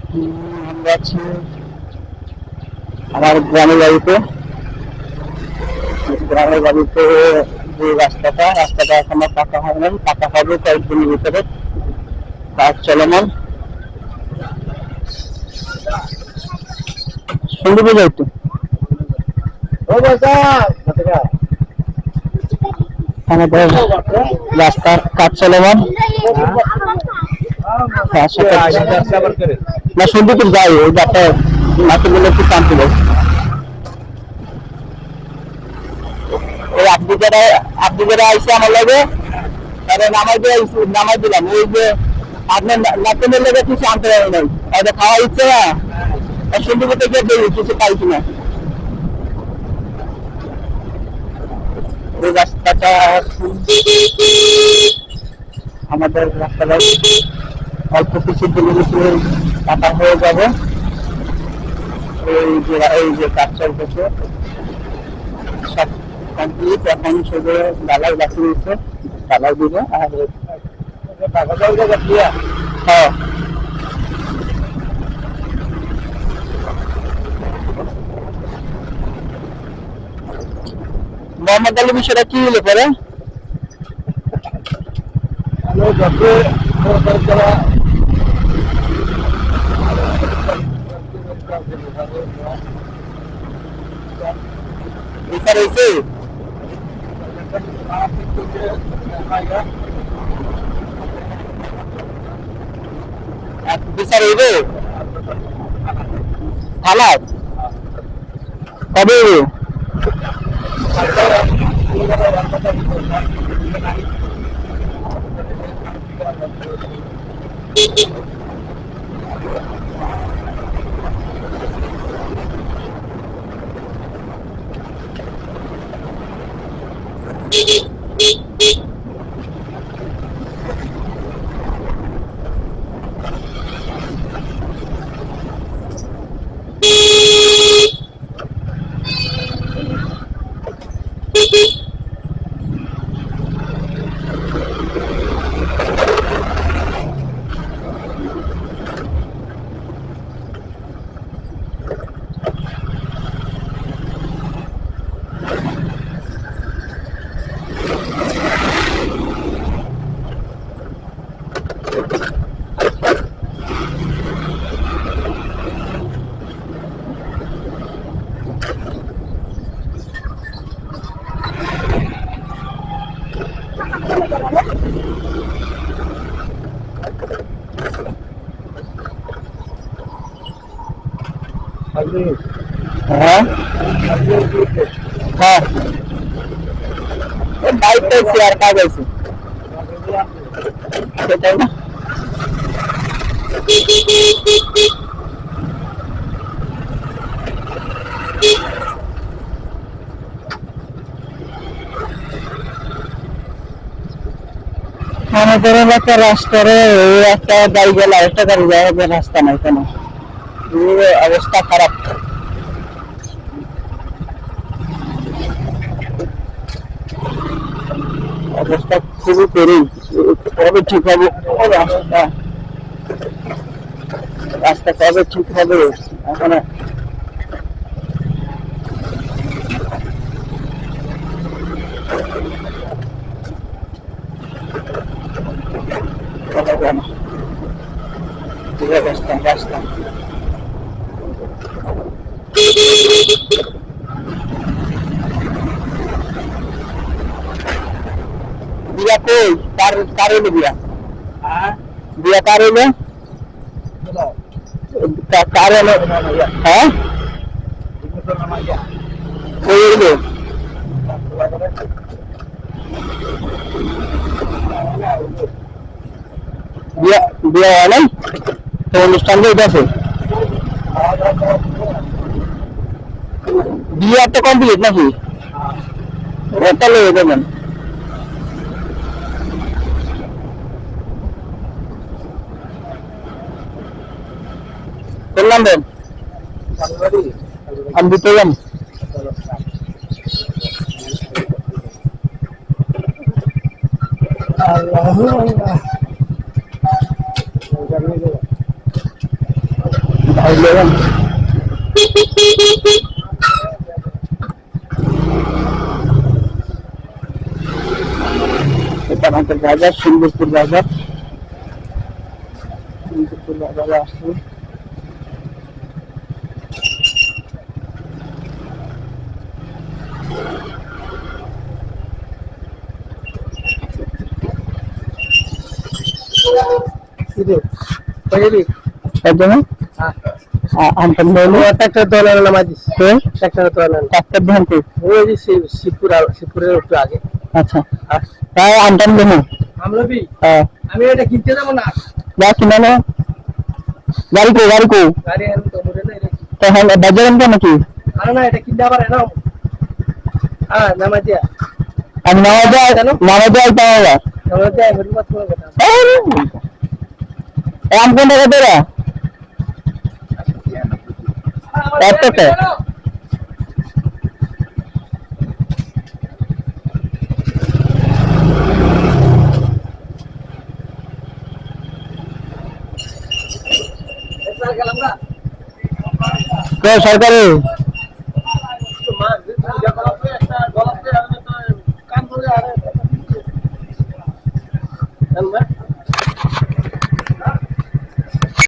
আমরা আছি আমার গ্রামের বাড়িতে। গ্রামের বাড়িতে যে রাস্তাটা এখনো পাকা হয় নাই, পাকা হবে কয়েকদিনের ভিতরে, কাজ চলমান। শুনতে পেয়ে যাই তো আমাদের রাস্তার কাজ চলমান। না শুনতে তো যাই, ওই যাতে নাকি বলে একটু শান্তি দেয়। ওই আপনি যারা আইসে আমার লাগে নামাই দিলাম। ওই যে আপনার নাতিনের লেগে কিছু আনতে পারে নাই, হয়তো খাওয়া ইচ্ছে না, শুনতে পেতে গিয়ে দেখি কিছু পাই কিনা। ওই রাস্তাটা আমাদের রাস্তাটা অল্প কিছু দিনের ভিতরে পাকা হয়ে যাবে। এই যে কাজ চলতেছে সব কমপ্লিট, এখন শুধু ডালাই বাকি রয়েছে, ডালাই দিবে। আর হ্যাঁ, মোহাম্মদ আলী বিষয়টা কি হলে পরে বিচার হয়েছে? বিচার হইবে থানায় কবে? হ্যাঁ হ্যাঁ, বাইক পাইছি আর কাজ আছে সেটাই না। আমাদের এলাকার রাস্তারে একটা গাড়ি গেলে আরেকটা গাড়ি যায়, রাস্তা নাই কেন, অবস্থা খারাপ। অবস্থা খুবই করুন, কবে ঠিক হবে রাস্তা? রাস্তা কবে ঠিক হবে এখন? রাস্তা বিয়া কই? কার হইলো বিয়া? বিয়া কার হইলো? কার হলো? হ্যাঁ, কই হইলো? বিয়া বিয়া হয় নাই তো, অনুষ্ঠান আছে। বিয়া তো কমপ্লিট নাকি? তাহলে দেবেন করলাম দেন, আমি দিতে যান। আল্লাহ 11 এটা আমাদের বাজার সুন্দরপুর বাজার আসছে Anton dulu tractor dolan nama dis. Tractor dolan. Tractor berhenti. Oh ini Sipura itu aja. Acha. Saya Anton dulu. Amlo bi. Ami এটা কিনতে যাব না। যা কিনা না। গাড়ি কো। গাড়ি আমি তো মরে না এটা। তাহলে বাজারেন কেন নাকি? আরে না এটা কিনতে পারে না। নামা দিয়া। আমি নামা দেয় পাওয়া। নামা দেয় বলি মত কথা। আম কোন টাকা দেরা? কত সরকারি কাম করে